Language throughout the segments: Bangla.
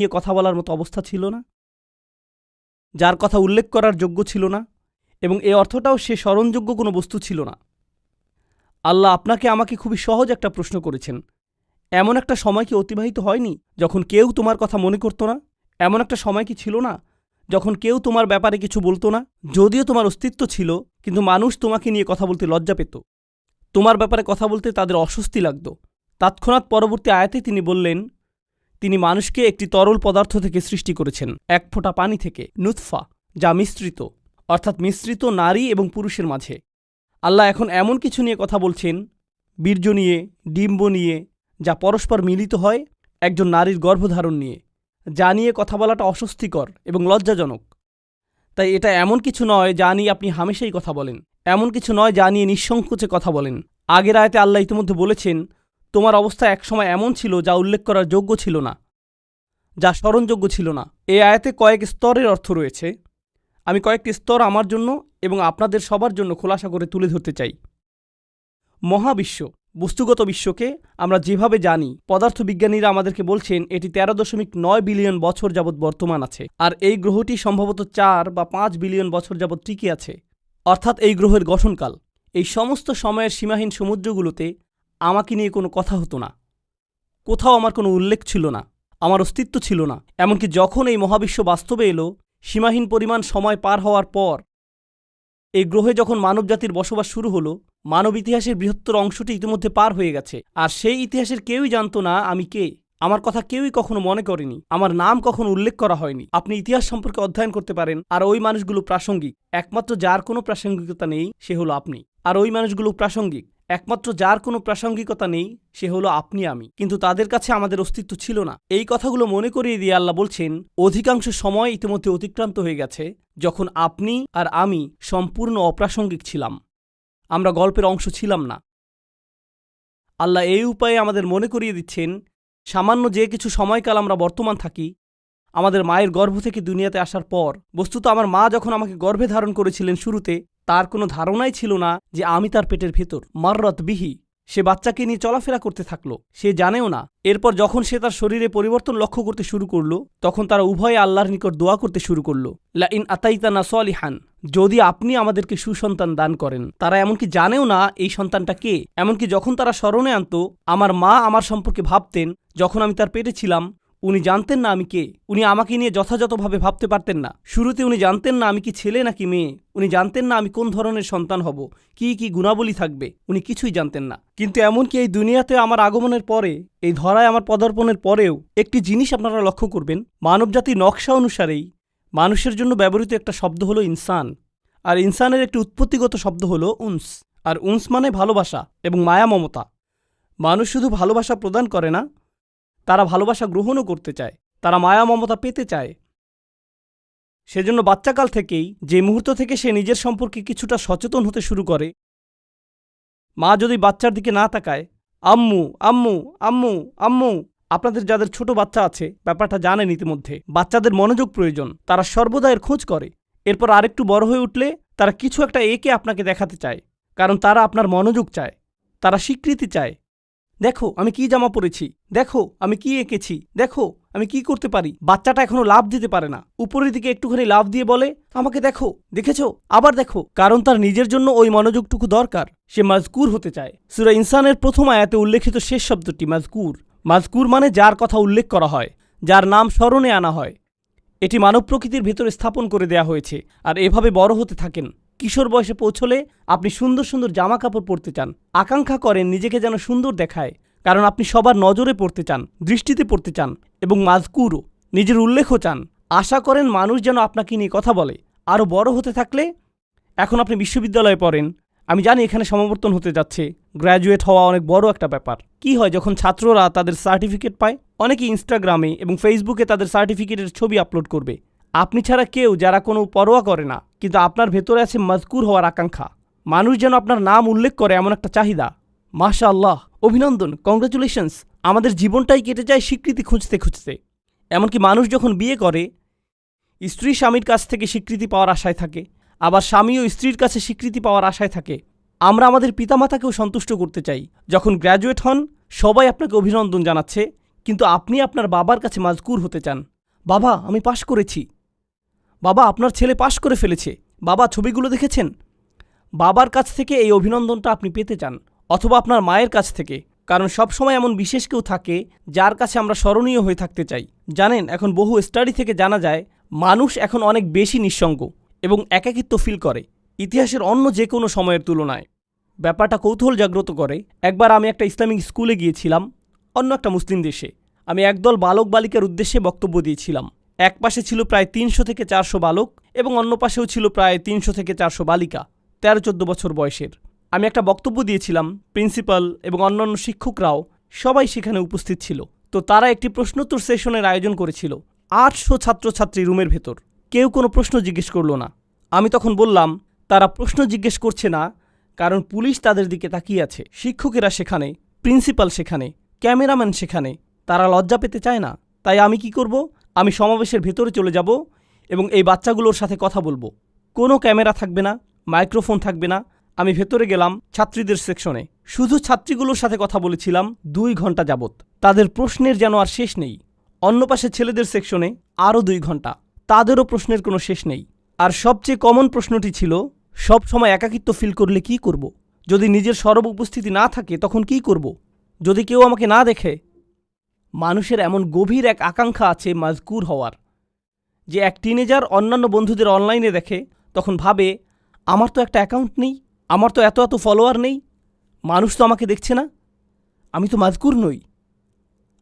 নিয়ে কথা বলার মতো অবস্থা ছিল না, যার কথা উল্লেখ করার যোগ্য ছিল না, এবং এ অর্থটাও সে স্মরণযোগ্য কোনো বস্তু ছিল না। আল্লাহ আপনাকে আমাকে খুবই সহজ একটা প্রশ্ন করেছেন। এমন একটা সময় কি অতিবাহিত হয়নি যখন কেউ তোমার কথা মনে করতো না? এমন একটা সময় কি ছিল না যখন কেউ তোমার ব্যাপারে কিছু বলতো না? যদিও তোমার অস্তিত্ব ছিল, কিন্তু মানুষ তোমাকে নিয়ে কথা বলতে লজ্জা পেত, তোমার ব্যাপারে কথা বলতে তাদের অস্বস্তি লাগত। তৎক্ষণাৎ পরবর্তী আয়াতে তিনি বললেন, তিনি মানুষকে একটি তরল পদার্থ থেকে সৃষ্টি করেছেন, এক ফোঁটা পানি থেকে, নুতফা, যা মিশ্রিত, অর্থাৎ মিশ্রিত নারী এবং পুরুষের মাঝে। আল্লাহ এখন এমন কিছু নিয়ে কথা বলছেন, বীর্য নিয়ে, ডিম্ব নিয়ে, যা পরস্পর মিলিত হয় একজন নারীর গর্ভধারণ নিয়ে, যা নিয়ে কথা বলাটা অস্বস্তিকর এবং লজ্জাজনক। তাই এটা এমন কিছু নয় যা নিয়ে আপনি হামেশাই কথা বলেন, এমন কিছু নয় যা নিয়ে নিঃসংকোচে কথা বলেন। আগের আয়াতে আল্লাহ ইতিমধ্যে বলেছেন, তোমার অবস্থা একসময় এমন ছিল যা উল্লেখ করার যোগ্য ছিল না, যা স্মরণযোগ্য ছিল না। এই আয়াতে কয়েক স্তরের অর্থ রয়েছে। আমি কয়েকটি স্তর আমার জন্য এবং আপনাদের সবার জন্য খোলাসা করে তুলে ধরতে চাই। মহাবিশ্ব, বস্তুগত বিশ্বকে আমরা যেভাবে জানি, পদার্থবিজ্ঞানীরা আমাদেরকে বলছেন এটি 13.9 বিলিয়ন বছর যাবৎ বর্তমান আছে, আর এই গ্রহটি সম্ভবত 4 বা 5 বিলিয়ন বছর যাবৎ টিকে আছে, অর্থাৎ এই গ্রহের গঠনকাল। এই সমস্ত সময়ের সীমাহীন সমুদ্রগুলোতে আমাকে নিয়ে কোনো কথা হতো না, কোথাও আমার কোনো উল্লেখ ছিল না, আমার অস্তিত্ব ছিল না। এমনকি যখন এই মহাবিশ্ব বাস্তবে এলো, সীমাহীন পরিমাণ সময় পার হওয়ার পর এই গ্রহে যখন মানবজাতির বসবাস শুরু হলো, মানব ইতিহাসের বৃহত্তর অংশটি ইতিমধ্যে পার হয়ে গেছে, আর সেই ইতিহাসের কেউই জানত না আমি কে। আমার কথা কেউই কখনো মনে করেনি, আমার নাম কখনো উল্লেখ করা হয়নি। আপনি ইতিহাস সম্পর্কে অধ্যয়ন করতে পারেন, আর ওই মানুষগুলো প্রাসঙ্গিক। একমাত্র যার কোনো প্রাসঙ্গিকতা নেই সে হলো আপনি, আর ওই মানুষগুলো প্রাসঙ্গিক। একমাত্র যার কোনো প্রাসঙ্গিকতা নেই সে হলো আপনি, আমি। কিন্তু তাদের কাছে আমাদের অস্তিত্ব ছিল না। এই কথাগুলো মনে করিয়ে দিয়ে আল্লাহ বলছেন, অধিকাংশ সময় ইতিমধ্যে অতিক্রান্ত হয়ে গেছে যখন আপনি আর আমি সম্পূর্ণ অপ্রাসঙ্গিক ছিলাম, আমরা গল্পের অংশ ছিলাম না। আল্লাহ এই উপায়ে আমাদের মনে করিয়ে দিচ্ছেন, সামান্য যে কিছু সময়কাল আমরা বর্তমান থাকি, আমাদের মায়ের গর্ভ থেকে দুনিয়াতে আসার পর, বস্তুত আমার মা যখন আমাকে গর্ভে ধারণ করেছিলেন শুরুতে, তার কোনো ধারণাই ছিল না যে আমি তার পেটের ভেতর। মাররত বিহি, সে বাচ্চাকে নিয়ে চলাফেরা করতে থাকলো, সে জানেও না। এরপর যখন সে তার শরীরে পরিবর্তন লক্ষ্য করতে শুরু করলো, তখন তারা উভয়ে আল্লাহর নিকট দোয়া করতে শুরু করলো, লা ইন আতাইতানা সলিহান, যদি আপনি আমাদেরকে সুসন্তান দান করেন। তারা এমনকি জানেও না এই সন্তানটা কে। এমনকি যখন তারা স্মরণে আনতো, আমার মা আমার সম্পর্কে ভাবতেন যখন আমি তার পেটে ছিলাম, উনি জানতেন না আমি কে। উনি আমাকে নিয়ে যথাযথভাবে ভাবতে পারতেন না। শুরুতে উনি জানতেন না আমি কি ছেলে নাকি মেয়ে, উনি জানতেন না আমি কোন ধরনের সন্তান হব, কি কি গুণাবলী থাকবে, উনি কিছুই জানতেন না। কিন্তু এমনকি এই দুনিয়াতে আমার আগমনের পরে, এই ধরায় আমার পদার্পণের পরেও একটি জিনিস আপনারা লক্ষ্য করবেন, মানবজাতির নকশা অনুসারেই মানুষের জন্য ব্যবহৃত একটা শব্দ হলো ইনসান, আর ইনসানের একটি উৎপত্তিগত শব্দ হলো উনস, আর উনস মানে ভালোবাসা এবং মায়া মমতা। মানুষ শুধু ভালোবাসা প্রদান করে না, তারা ভালোবাসা গ্রহণও করতে চায়, তারা মায়া মমতা পেতে চায়। সেজন্য বাচ্চাকাল থেকেই, যে মুহূর্ত থেকে সে নিজের সম্পর্কে কিছুটা সচেতন হতে শুরু করে, মা যদি বাচ্চার দিকে না তাকায়, আম্মু আম্মু আম্মু আম্মু, আপনাদের যাদের ছোট বাচ্চা আছে ব্যাপারটা জানেন ইতিমধ্যে, বাচ্চাদের মনোযোগ প্রয়োজন, তারা সর্বদা এর খোঁজ করে। এরপর আরেকটু বড় হয়ে উঠলে তারা কিছু একটা একে আপনাকে দেখাতে চায়, কারণ তারা আপনার মনোযোগ চায়, তারা স্বীকৃতি চায়। দেখো আমি কি জামা পরেছি, দেখো আমি কি এঁকেছি, দেখো আমি কি করতে পারি। বাচ্চাটা এখনো লাভ দিতে পারে না, উপরের দিকে একটুখানি লাভ দিয়ে বলে, আমাকে দেখো, দেখেছো, আবার দেখো, কারণ তার নিজের জন্য ওই মনোযোগটুকু দরকার। সে মাজকুর হতে চায়। সূরা ইনসানের প্রথম আয়াতে উল্লেখিত শেষ শব্দটি মাজকুর। মাজকুর মানে যার কথা উল্লেখ করা হয়, যার নাম স্মরণে আনা হয়। এটি মানব প্রকৃতির ভেতরে স্থাপন করে দেয়া হয়েছে, আর এভাবে বড় হতে থাকেন। কিশোর বয়সে পৌঁছলে আপনি সুন্দর সুন্দর জামা কাপড় পরতে চান, আকাঙ্ক্ষা করেন নিজেকে যেন সুন্দর দেখায়, কারণ আপনি সবার নজরে পড়তে চান, দৃষ্টিতে পড়তে চান, এবং মাজকুরও, নিজের উল্লেখও চান। আশা করেন মানুষ যেন আপনাকে নিয়ে কথা বলে। আরও বড় হতে থাকলে, এখন আপনি বিশ্ববিদ্যালয়ে পড়েন, আমি জানি এখানে সমাবর্তন হতে যাচ্ছে, গ্র্যাজুয়েট হওয়া অনেক বড় একটা ব্যাপার। কি হয় যখন ছাত্ররা তাদের সার্টিফিকেট পায়? অনেকে ইনস্টাগ্রামে এবং ফেসবুকে তাদের সার্টিফিকেটের ছবি আপলোড করবে। আপনি ছাড়া কেউ, যারা কোনো পরোয়া করে না, কিন্তু আপনার ভেতরে আছে মাজকুর হওয়ার আকাঙ্ক্ষা। মানুষ যেন আপনার নাম উল্লেখ করে এমন একটা চাহিদা। মাশাআল্লাহ, অভিনন্দন, কংগ্রাচুলেশনস। আমাদের জীবনটাই কেটে যায় স্বীকৃতি খুঁজতে খুঁজতে। এমনকি মানুষ যখন বিয়ে করে, স্ত্রী স্বামীর কাছ থেকে স্বীকৃতি পাওয়ার আশায় থাকে, আবার স্বামীও স্ত্রীর কাছে স্বীকৃতি পাওয়ার আশায় থাকে। আমরা আমাদের পিতামাতাকেও সন্তুষ্ট করতে চাই। যখন গ্র্যাজুয়েট হন, সবাই আপনাকে অভিনন্দন জানাচ্ছে, কিন্তু আপনি আপনার বাবার কাছে মাজকুর হতে চান। বাবা, আমি পাশ করেছি। বাবা, আপনার ছেলে পাশ করে ফেলেছে। বাবা, ছবিগুলো দেখেছেন? বাবার কাছ থেকে এই অভিনন্দনটা আপনি পেতে চান, অথবা আপনার মায়ের কাছ থেকে, কারণ সবসময় এমন বিশেষ কেউ থাকে যার কাছে আমরা স্মরণীয় হয়ে থাকতে চাই। জানেন, এখন বহু স্টাডি থেকে জানা যায় মানুষ এখন অনেক বেশি নিঃসঙ্গ এবং একাকিত্ব ফিল করে ইতিহাসের অন্য যে কোনো সময়ের তুলনায়। ব্যাপারটা কৌতূহল জাগ্রত করে। একবার আমি একটা ইসলামিক স্কুলে গিয়েছিলাম, অন্য একটা মুসলিম দেশে। আমি একদল বালক বালিকার উদ্দেশ্যে বক্তব্য দিয়েছিলাম। এক পাশে ছিল প্রায় 300 থেকে 400 বালক এবং অন্য পাশেও ছিল প্রায় 300 থেকে 400 বালিকা 13-14 বছর বয়সের। আমি একটা বক্তব্য দিয়েছিলাম, প্রিন্সিপাল এবং অন্যান্য শিক্ষকরাও সবাই সেখানে উপস্থিত ছিল। তো তারা একটি প্রশ্নোত্তর সেশনের আয়োজন করেছিল। 800 ছাত্রছাত্রী রুমের ভেতর, কেউ কোনো প্রশ্ন জিজ্ঞেস করল না। আমি তখন বললাম, তারা প্রশ্ন জিজ্ঞেস করছে না কারণ পুলিশ তাদের দিকে তাকিয়ে আছে, শিক্ষকেরা সেখানে, প্রিন্সিপাল সেখানে, ক্যামেরাম্যান সেখানে। তারা লজ্জা পেতে চায় না। তাই আমি কি করব? আমি সমাবেশের ভেতরে চলে যাব এবং এই বাচ্চাগুলোর সাথে কথা বলবো। কোনো ক্যামেরা থাকবে না, মাইক্রোফোন থাকবে না। আমি ভেতরে গেলাম ছাত্রীদের সেকশনে, শুধু ছাত্রীগুলোর সাথে কথা বলেছিলাম 2 ঘন্টা যাবৎ। তাদের প্রশ্নের যেন আর শেষ নেই। অন্য পাশে ছেলেদের সেকশনে আরও 2 ঘন্টা, তাদেরও প্রশ্নের কোনো শেষ নেই। আর সবচেয়ে কমন প্রশ্নটি ছিল, সব সময় একাকিত্ব ফিল করলে কি করব? যদি নিজের সরব উপস্থিতি না থাকে তখন কি করব? যদি কেউ আমাকে না দেখে? মানুষের এমন গভীর এক আকাঙ্ক্ষা আছে মাজকুর হওয়ার, যে এক টিনেজার অন্যান্য বন্ধুদের অনলাইনে দেখে, তখন ভাবে, আমার তো একটা অ্যাকাউন্ট নেই, আমার তো এত এত ফলোয়ার নেই, মানুষ তো আমাকে দেখছে না, আমি তো মাজকুর নই,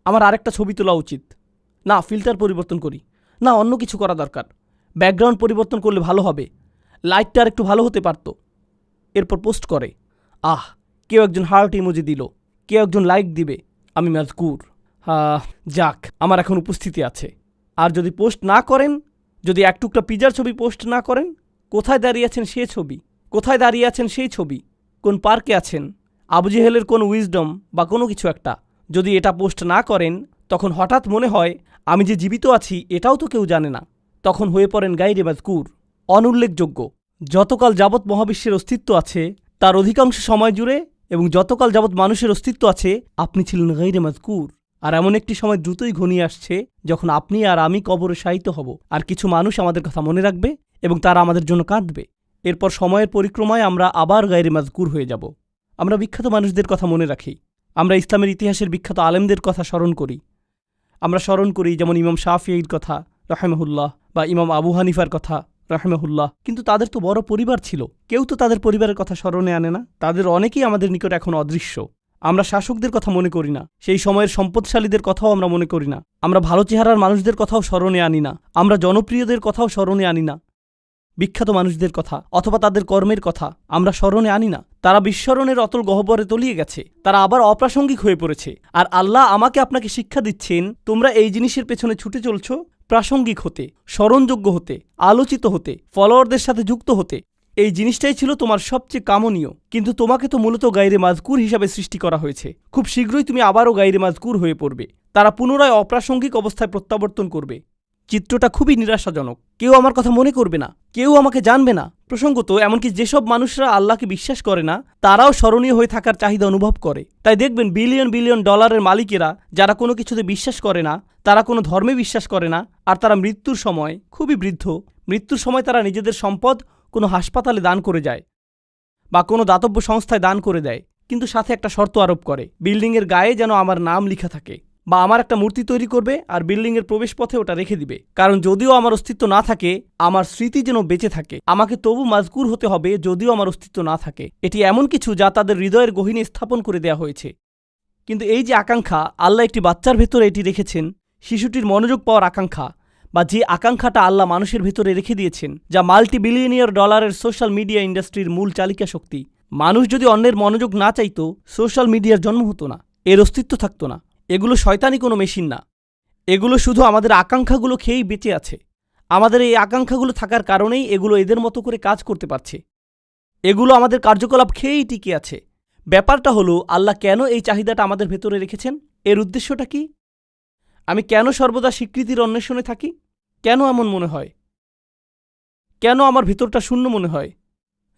আমার আরেকটা ছবি তোলা উচিত, না ফিল্টার পরিবর্তন করি, না অন্য কিছু করা দরকার, ব্যাকগ্রাউন্ড পরিবর্তন করলে ভালো হবে, লাইটটা আর একটু ভালো হতে পারত। এরপর পোস্ট করে, কেউ একজন হার্ট ইমোজি দিল, কেউ একজন লাইক দিবে, আমি মাজকুর। যাক, আমার এখন উপস্থিতি আছে। আর যদি পোস্ট না করেন, যদি এক টুকরা পিজার ছবি পোস্ট না করেন, কোথায় দাঁড়িয়ে আছেন সে ছবি, কোথায় দাঁড়িয়ে আছেন সেই ছবি, কোন পার্কে আছেন, আবু জেহেলের কোন উইজডম বা কোনো কিছু একটা, যদি এটা পোস্ট না করেন, তখন হঠাৎ মনে হয় আমি যে জীবিত আছি এটাও তো কেউ জানে না। তখন হয়ে পড়েন গায়রে মাজকুর, অনুল্লেখযোগ্য। যতকাল যাবৎ মহাবিশ্বের অস্তিত্ব আছে তার অধিকাংশ সময় জুড়ে এবং যতকাল যাবৎ মানুষের অস্তিত্ব আছে আপনি ছিলেন গায়রে মাজকুর। আর এমন একটি সময় দ্রুতই ঘনিয়ে আসছে যখন আপনি আর আমি কবরে শায়িত হব, আর কিছু মানুষ আমাদের কথা মনে রাখবে এবং তারা আমাদের জন্য কাঁদবে। এরপর সময়ের পরিক্রমায় আমরা আবার গায়রে মাজকুর হয়ে যাব। আমরা বিখ্যাত মানুষদের কথা মনে রাখি, আমরা ইসলামের ইতিহাসের বিখ্যাত আলেমদের কথা স্মরণ করি। আমরা স্মরণ করি যেমন ইমাম শাফিঈর কথা রাহিমাহুল্লাহ বা ইমাম আবু হানিফার কথা রাহিমাহুল্লাহ, কিন্তু তাদের তো বড় পরিবার ছিল, কেউ তো তাদের পরিবারের কথা স্মরণে আনে না। তাদের অনেকেই আমাদের নিকট এখন অদৃশ্য। আমরা শাসকদের কথা মনে করি না, সেই সময়ের সম্পদশালীদের কথাও আমরা মনে করি না, আমরা ভালো চেহারার মানুষদের কথাও স্মরণে আনি না, আমরা জনপ্রিয়দের কথাও স্মরণে আনি না। বিখ্যাত মানুষদের কথা অথবা তাদের কর্মের কথা আমরা স্মরণে আনি না। তারা বিস্মরণের অতল গহ্বরে তলিয়ে গেছে, তারা আবার অপ্রাসঙ্গিক হয়ে পড়েছে। আর আল্লাহ আমাকে আপনাকে শিক্ষা দিচ্ছেন, তোমরা এই জিনিসের পেছনে ছুটে চলছ প্রাসঙ্গিক হতে, স্মরণযোগ্য হতে, আলোচিত হতে, ফলোয়ারদের সাথে যুক্ত হতে। এই জিনিসটাই ছিল তোমার সবচেয়ে কামনীয়, কিন্তু তোমাকে তো মূলত গায়রে মাজকুর হিসাবে সৃষ্টি করা হয়েছে। খুব শীঘ্রই তুমি আবারও গায়রে মাজকুর হয়ে পড়বে। তারা পুনরায় অপ্রাসঙ্গিক অবস্থায় প্রত্যাবর্তন করবে। চিত্রটা খুবই নিরাশাজনক। কেউ আমার কথা মনে করবে না, কেউ আমাকে জানবে না। প্রসঙ্গত এমনকি যেসব মানুষরা আল্লাহকে বিশ্বাস করে না তারাও স্মরণীয় হয়ে থাকার চাহিদা অনুভব করে। তাই দেখবেন বিলিয়ন বিলিয়ন ডলারের মালিকেরা যারা কোনো কিছুতে বিশ্বাস করে না, তারা কোনো ধর্মে বিশ্বাস করে না, আর তারা মৃত্যুর সময় খুবই বৃদ্ধ, মৃত্যুর সময় তারা নিজেদের সম্পদ কোনো হাসপাতালে দান করে যায় বা কোনো দাতব্য সংস্থায় দান করে দেয়, কিন্তু সাথে একটা শর্ত আরোপ করে, বিল্ডিংয়ের গায়ে যেন আমার নাম লেখা থাকে, বা আমার একটা মূর্তি তৈরি করবে আর বিল্ডিংয়ের প্রবেশপথে ওটা রেখে দিবে। কারণ যদিও আমার অস্তিত্ব না থাকে, আমার স্মৃতি যেন বেঁচে থাকে। আমাকে তবু মাজকুর হতে হবে যদিও আমার অস্তিত্ব না থাকে। এটি এমন কিছু যা তাদের হৃদয়ের গহীনে স্থাপন করে দেওয়া হয়েছে। কিন্তু এই যে আকাঙ্ক্ষা, আল্লাহ একটি বাচ্চার ভেতরে এটি রেখেছেন, শিশুটির মনোযোগ পাওয়ার আকাঙ্ক্ষা, বা যে আকাঙ্ক্ষাটা আল্লাহ মানুষের ভেতরে রেখে দিয়েছেন, যা মাল্টি বিলিয়নিয়ার ডলারের সোশ্যাল মিডিয়া ইন্ডাস্ট্রির মূল চালিকা শক্তি। মানুষ যদি অন্যের মনোযোগ না চাইতো, সোশ্যাল মিডিয়ার জন্ম হতো না, এর অস্তিত্ব থাকতো না। এগুলো শয়তানি কোনো মেশিন না, এগুলো শুধু আমাদের আকাঙ্ক্ষাগুলো খেয়েই বেঁচে আছে। আমাদের এই আকাঙ্ক্ষাগুলো থাকার কারণেই এগুলো এদের মতো করে কাজ করতে পারছে। এগুলো আমাদের কার্যকলাপ খেয়েই টিকে আছে। ব্যাপারটা হলো, আল্লাহ কেন এই চাহিদাটা আমাদের ভেতরে রেখেছেন? এর উদ্দেশ্যটা কি? আমি কেন সর্বদা স্বীকৃতির অন্বেষণে থাকি? কেন এমন মনে হয়? কেন আমার ভেতরটা শূন্য মনে হয়?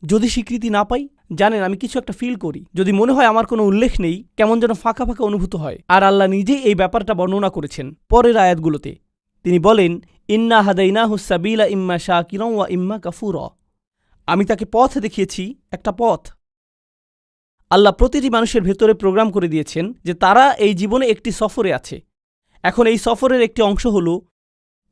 যদি স্বীকৃতি না পাই, জানেন, আমি কিছু একটা ফিল করি, যদি মনে হয় আমার কোনো উল্লেখ নেই, কেমন যেন ফাঁকা ফাঁকা অনুভূত হয়। আর আল্লাহ নিজেই এই ব্যাপারটা বর্ণনা করেছেন পরের আয়াতগুলোতে। তিনি বলেন, ইন্না হাদাইনাহু সাবিলা ইম্মা শাকিরান ওয়া ইম্মা কাফুরা। আমি তাকে পথ দেখিয়েছি, একটা পথ। আল্লাহ প্রতিটি মানুষের ভেতরে প্রোগ্রাম করে দিয়েছেন যে তারা এই জীবনে একটি সফরে আছে। এখন এই সফরের একটি অংশ হলো,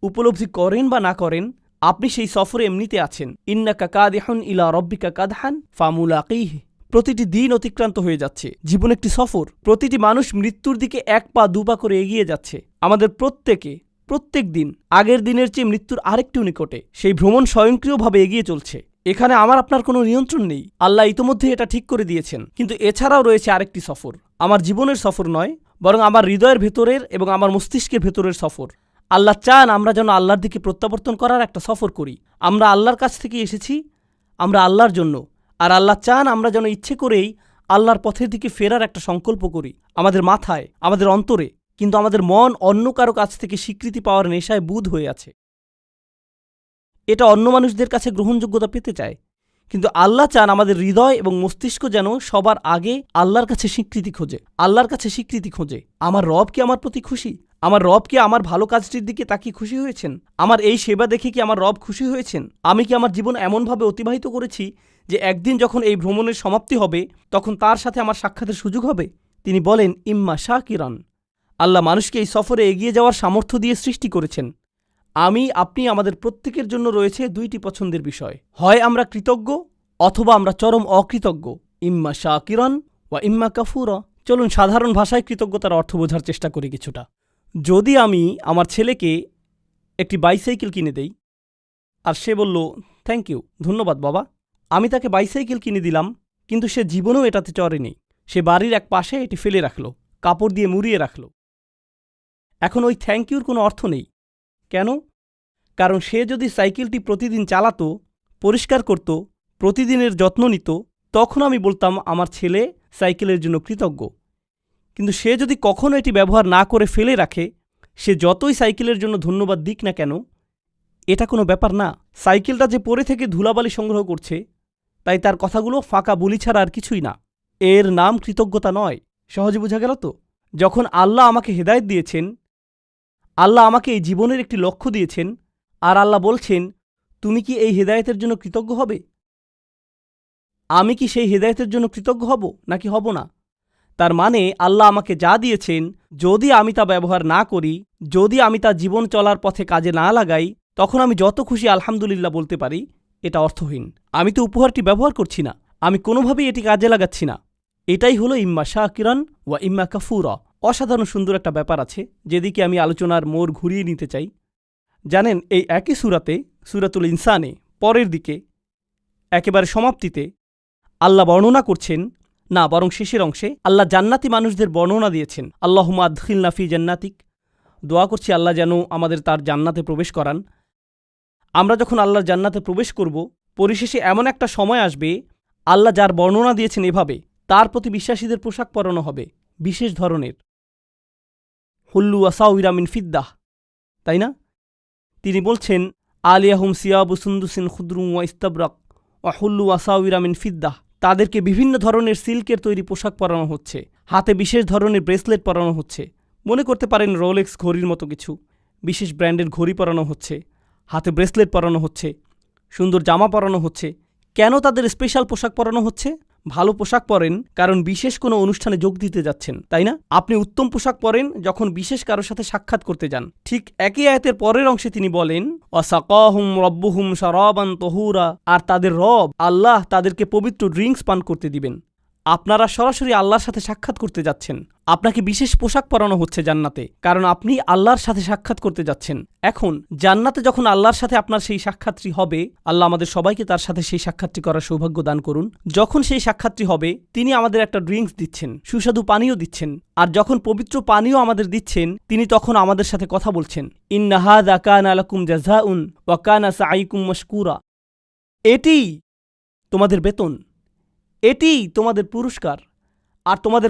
উপলব্ধি করেন বা না করেন, আপনি সেই সফরে এমনিতে আছেন। ইন্নাকা কাদিহুন ইলা রব্বিকা কাদহান ফামুলাকিহ। প্রতিটি দিন অতিক্রান্ত হয়ে যাচ্ছে, জীবন একটি সফর। প্রতিটি মানুষ মৃত্যুর দিকে 1 পা 2 পা করে এগিয়ে যাচ্ছে। আমাদের প্রত্যেক দিন আগের দিনের চেয়ে মৃত্যুর আরেকটু নিকটে। সেই ভ্রমণ স্বয়ংক্রিয়ভাবে এগিয়ে চলছে। এখানে আমার আপনার কোনো নিয়ন্ত্রণ নেই, আল্লাহ ইতোমধ্যে এটা ঠিক করে দিয়েছেন। কিন্তু এছাড়াও রয়েছে আরেকটি সফর, আমার জীবনের সফর নয়, বরং আমার হৃদয়ের ভেতরের এবং আমার মস্তিষ্কের ভেতরের সফর। আল্লাহ চান আমরা যেন আল্লাহর দিকে প্রত্যাবর্তন করার একটা সফর করি। আমরা আল্লাহর কাছ থেকে এসেছি, আমরা আল্লাহর জন্য। আর আল্লাহ চান আমরা যেন ইচ্ছে করেই আল্লাহর পথের দিকে ফেরার একটা সংকল্প করি, আমাদের মাথায়, আমাদের অন্তরে। কিন্তু আমাদের মন অন্য কারো কাছ থেকে স্বীকৃতি পাওয়ার নেশায় বুঁদ হয়ে আছে। এটা অন্য মানুষদের কাছে গ্রহণযোগ্যতা পেতে চায়। কিন্তু আল্লাহ চান আমাদের হৃদয় এবং মস্তিষ্ক যেন সবার আগে আল্লাহর কাছে স্বীকৃতি খোঁজে, আল্লাহর কাছে স্বীকৃতি খোঁজে। আমার রব কি আমার প্রতি খুশি? আমার রব কি আমার ভালো কাজটির দিকে তাকিয়ে খুশি হয়েছেন? আমার এই সেবা দেখে কি আমার রব খুশি হয়েছেন? আমি কি আমার জীবন এমনভাবে অতিবাহিত করেছি যে একদিন যখন এই ভ্রমণের সমাপ্তি হবে তখন তার সাথে আমার সাক্ষাতের সুযোগ হবে? তিনি বলেন, ইম্মা শাকিরান। আল্লাহ মানুষকে এই সফরে এগিয়ে যাওয়ার সামর্থ্য দিয়ে সৃষ্টি করেছেন। আপনি আমাদের প্রত্যেকের জন্য রয়েছে 2টি পছন্দের বিষয়, হয় আমরা কৃতজ্ঞ অথবা আমরা চরম অকৃতজ্ঞ। ইম্মা শাকিরান ওয়া ইম্মা কাফুরা। চলুন সাধারণ ভাষায় কৃতজ্ঞতার অর্থ বোঝার চেষ্টা করি কিছুটা। যদি আমি আমার ছেলেকে একটি বাইসাইকেল কিনে দেই আর সে বলল, থ্যাংক ইউ, ধন্যবাদ বাবা, আমি তাকে বাইসাইকেল কিনে দিলাম, কিন্তু সে জীবনেও এটাতে চড়েনি। সে বাড়ির এক পাশে এটি ফেলে রাখল, কাপড় দিয়ে মুড়িয়ে রাখল। এখন ওই থ্যাংক ইউর কোনো অর্থ নেই। কেন? কারণ সে যদি সাইকেলটি প্রতিদিন চালাতো, পরিষ্কার করত, প্রতিদিনের যত্ন নিত, তখন আমি বলতাম আমার ছেলে সাইকেলের জন্য কৃতজ্ঞ। কিন্তু সে যদি কখনো এটি ব্যবহার না করে ফেলে রাখে, সে যতই সাইকেলের জন্য ধন্যবাদ দিক না কেন, এটা কোনো ব্যাপার না। সাইকেলটা যে পরে থেকে ধুলাবালি সংগ্রহ করছে, তাই তার কথাগুলো ফাঁকা বুলি ছাড়া আর কিছুই না। এর নাম কৃতজ্ঞতা নয়। সহজে বোঝা গেল তো? যখন আল্লাহ আমাকে হেদায়েত দিয়েছেন, আল্লাহ আমাকে এই জীবনের একটি লক্ষ্য দিয়েছেন, আর আল্লাহ বলছেন, তুমি কি এই হেদায়েতের জন্য কৃতজ্ঞ হবে? আমি কি সেই হেদায়েতের জন্য কৃতজ্ঞ হব নাকি হব না? তার মানে আল্লাহ আমাকে যা দিয়েছেন, যদি আমি তা ব্যবহার না করি, যদি আমি তা জীবন চলার পথে কাজে না লাগাই, তখন আমি যত খুশি আলহামদুলিল্লাহ বলতে পারি, এটা অর্থহীন। আমি তো উপহারটি ব্যবহার করছি না, আমি কোনোভাবেই এটি কাজে লাগাচ্ছি না। এটাই হলো ইম্মা শাকিরান ওয়া ইম্মা কাফুরা। অসাধারণ সুন্দর একটা ব্যাপার আছে, যেদিকে আমি আলোচনার মোড় ঘুরিয়ে নিতে চাই। জানেন, এই একই সূরাতে, সূরাতুল ইনসানে পরের দিকে একেবারে সমাপ্তিতে আল্লাহ বর্ণনা করছেন, না বরং শেষের অংশে আল্লাহ জান্নাতি মানুষদের বর্ণনা দিয়েছেন। আল্লাহুম্মা আদখিলনা ফি জান্নাতিক। দোয়া করছি আল্লাহ যেন আমাদের তার জান্নাতে প্রবেশ করান। আমরা যখন আল্লাহর জান্নাতে প্রবেশ করব, পরিশেষে এমন একটা সময় আসবে, আল্লাহ যার বর্ণনা দিয়েছেন এভাবে, তার প্রতি বিশ্বাসীদের পোশাক পরানো হবে বিশেষ ধরনের, হুল্লু আসাউইরা মিন ফিদ্দাহ, তাই না? তিনি বলছেন, আলিয়াহুম সিয়াবু সুন্দুসিন খুদরুম ওয়া ইস্তাবরাক ওয়া হুল্লু আসাউইরা মিন ফিদ্দাহ। তাদেরকে বিভিন্ন ধরনের সিল্কের তৈরি পোশাক পরানো হচ্ছে, হাতে বিশেষ ধরনের ব্রেসলেট পরানো হচ্ছে। মনে করতে পারেন রোলেক্স ঘড়ির মতো কিছু। বিশেষ ব্র্যান্ডের ঘড়ি পরানো হচ্ছে, হাতে ব্রেসলেট পরানো হচ্ছে, সুন্দর জামা পরানো হচ্ছে। কেন তাদের স্পেশাল পোশাক পরানো হচ্ছে? ভালো পোশাক পরেন কারণ বিশেষ কোনো অনুষ্ঠানে যোগ দিতে যাচ্ছেন, তাই না? আপনি উত্তম পোশাক পরেন যখন বিশেষ কারোর সাথে সাক্ষাৎ করতে যান। ঠিক একই আয়াতের পরের অংশে তিনি বলেন, ওয়াসাকাহুম রব্বুহুম শারাবান তাহুরা। আর তাদের রব আল্লাহ তাদেরকে পবিত্র ড্রিঙ্কস পান করতে দিবেন। আপনারা সরাসরি আল্লাহর সাথে সাক্ষাৎ করতে যাচ্ছেন। আপনাকে বিশেষ পোশাক পরানো হচ্ছে জান্নাতে, কারণ আপনি আল্লাহর সাথে সাক্ষাৎ করতে যাচ্ছেন। এখন জান্নাতে যখন আল্লাহর সাথে আপনার সেই সাক্ষাৎটি হবে, আল্লাহ আমাদের সবাইকে তার সাথে সেই সাক্ষাৎটি করার সৌভাগ্য দান করুন। যখন সেই সাক্ষাৎটি হবে, তিনি আমাদের একটা ড্রিঙ্কস দিচ্ছেন, সুস্বাদু পানীয় দিচ্ছেন। আর যখন পবিত্র পানীয় আমাদের দিচ্ছেন, তিনি তখন আমাদের সাথে কথা বলছেন, ইন্না হাযা কানা লাকুম জাযাউন ওয়া কানা সাঈকুম মাশকুরা। এটি তোমাদের বেতন, এটি তোমাদের পুরস্কার, আর তোমাদের